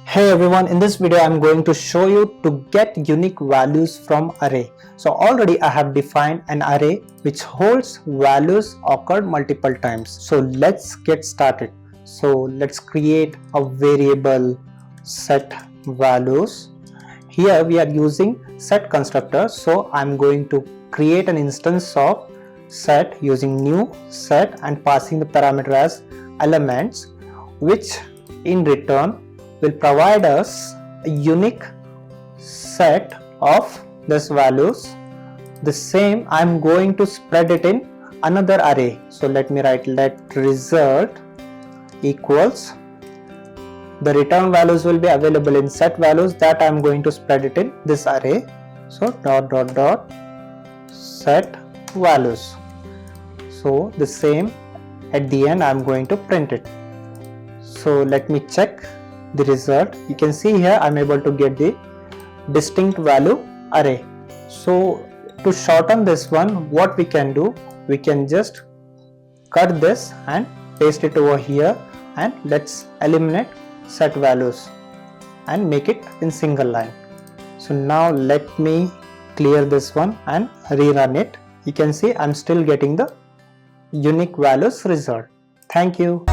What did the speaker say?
Hey everyone, in this video I'm going to show you to get unique values from array. So already I have defined an array which holds values occurred multiple times. So let's get started. So let's create a variable set values. Here we are using set constructor. So I'm going to create an instance of set using new set and passing the parameter as elements, which in return will provide us a unique set of these values. The same I'm going to spread it in another array. So let me write let result equals the return values will be available in set values that I'm going to spread it in this array. So dot set values. So the same at the end I'm going to print it. So let me check the result. You can see here I'm able to get the distinct value array. So to shorten this one, what we can do, we can just cut this and paste it over here, and let's eliminate set values and make it in single line. So now let me clear this one and rerun it. You can see I'm still getting the unique values result. Thank you.